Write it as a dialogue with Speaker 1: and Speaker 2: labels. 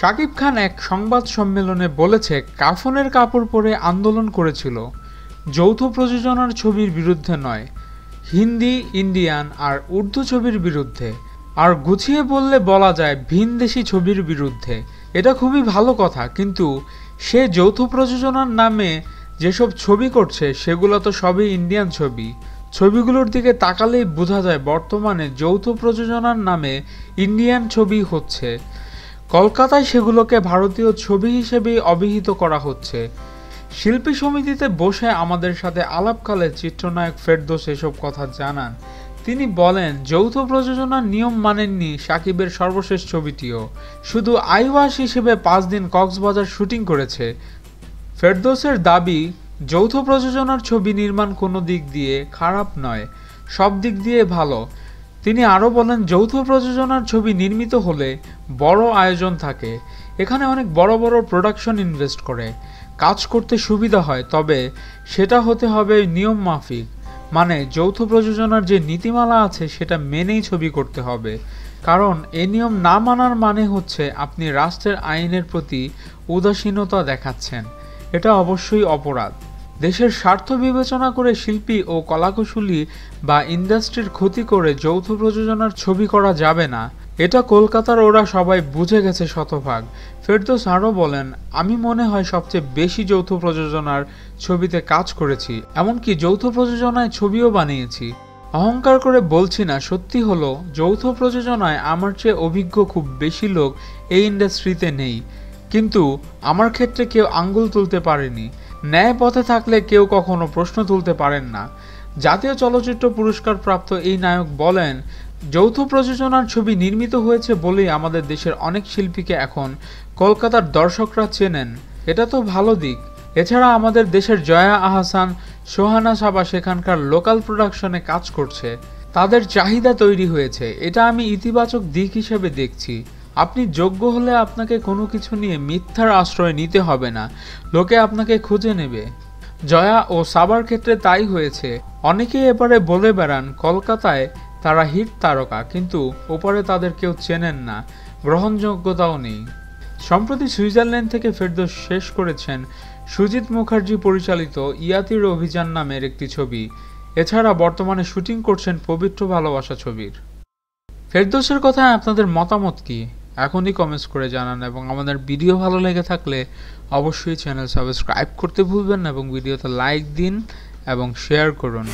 Speaker 1: শাকিব খান এক সংবাদ সম্মেলনে বলেছে কাফনের কাপড় পরে আন্দোলন করেছিল, যৌথ প্রযোজনার ছবির বিরুদ্ধে নয়, হিন্দি, ইন্ডিয়ান আর উর্দু ছবির বিরুদ্ধে। আর গুছিয়ে বললে বলা যায় ভিনদেশি ছবির বিরুদ্ধে। এটা খুবই ভালো কথা, কিন্তু সে যৌথ প্রযোজনার নামে যেসব ছবি করছে সেগুলো তো সবই ইন্ডিয়ান ছবি। ছবিগুলোর দিকে তাকালেই বোঝা যায় বর্তমানে যৌথ প্রযোজনার নামে ইন্ডিয়ান ছবি হচ্ছে। কলকাতায় সেগুলোকে ভারতীয় ছবি হিসেবেই অভিহিত করা হচ্ছে। শিল্পী সমিতিতে বসে আমাদের সাথে আলাপকালে চিত্রনায়ক ফেরদৌস এসব কথা জানান। তিনি বলেন, যৌথ প্রযোজনার নিয়ম মানেননি শাকিবের সর্বশেষ ছবিটিও, শুধু আইওয়াস হিসেবে 5 দিন কক্সবাজার শুটিং করেছে। ফেরদৌসের দাবি, যৌথ প্রযোজনার ছবি নির্মাণ কোনো দিক দিয়ে খারাপ নয়, সব দিক দিয়ে ভালো। তিনি আরও বলেন, যৌথ প্রযোজনার ছবি নির্মিত হলে বড় আয়োজন থাকে, এখানে অনেক বড় বড় প্রোডাকশন ইনভেস্ট করে, কাজ করতে সুবিধা হয়, তবে সেটা হতে হবে নিয়ম মাফিক। মানে যৌথ প্রযোজনার যে নীতিমালা আছে সেটা মেনেই ছবি করতে হবে, কারণ এই নিয়ম না মানার মানে হচ্ছে আপনি রাষ্ট্রের আইনের প্রতি উদাসীনতা দেখাচ্ছেন। এটা অবশ্যই অপরাধ। দেশের স্বার্থ বিবেচনা করে শিল্পী ও কলাকুশলী বা ইন্ডাস্ট্রির ক্ষতি করে যৌথ প্রযোজনার ছবি করা যাবে না, এটা কলকাতার ওরা সবাই বুঝে গেছে শতভাগ। ফেরদৌস আরও বলেন, আমি মনে হয় সবচেয়ে বেশি যৌথ প্রযোজনার ছবিতে কাজ করেছি, এমনকি যৌথ প্রযোজনায় ছবিও বানিয়েছি। অহংকার করে বলছি না, সত্যি হলো যৌথ প্রযোজনায় আমার চেয়ে অভিজ্ঞ খুব বেশি লোক এই ইন্ডাস্ট্রিতে নেই, কিন্তু আমার ক্ষেত্রে কেউ আঙ্গুল তুলতে পারেনি। ন্যায় পথে থাকলে কেউ কখনো প্রশ্ন তুলতে পারেন না। জাতীয় চলচ্চিত্র পুরস্কার প্রাপ্ত এই নায়ক বলেন, যৌথ প্রযোজনার ছবি নির্মিত হয়েছে বলেই আমাদের দেশের অনেক শিল্পীকে এখন কলকাতার দর্শকরা চেনেন, এটা তো ভালো দিক। এছাড়া আমাদের দেশের জয়া আহসান, সোহানা সাবা সেখানকার লোকাল প্রোডাকশনে কাজ করছে, তাদের চাহিদা তৈরি হয়েছে, এটা আমি ইতিবাচক দিক হিসেবে দেখছি। আপনি যোগ্য হলে আপনাকে কোনো কিছু নিয়ে মিথ্যার আশ্রয় নিতে হবে না, লোকে আপনাকে খুঁজে নেবে। জয়া ও সাবার ক্ষেত্রে তাই হয়েছে। অনেকেই এবারে বলে বেড়ান কলকাতায় তারা হিট তারকা, কিন্তু ওপারে তাদের কেউ চেনেন না, গ্রহণযোগ্যতাও নেই। সম্প্রতি সুইজারল্যান্ড থেকে ফেরদৌস শেষ করেছেন সুজিত মুখার্জি পরিচালিত ইয়াতির অভিযান নামের একটি ছবি। এছাড়া বর্তমানে শুটিং করছেন পবিত্র ভালোবাসা ছবির। ফেরদৌসের কথায় আপনাদের মতামত কি? এখনই কমেন্টস করে জানান, এবং আমাদের ভিডিও ভালো লেগে থাকলে অবশ্যই চ্যানেল সাবস্ক্রাইব করতে ভুলবেন না, এবং ভিডিওতে লাইক দিন এবং শেয়ার করুন।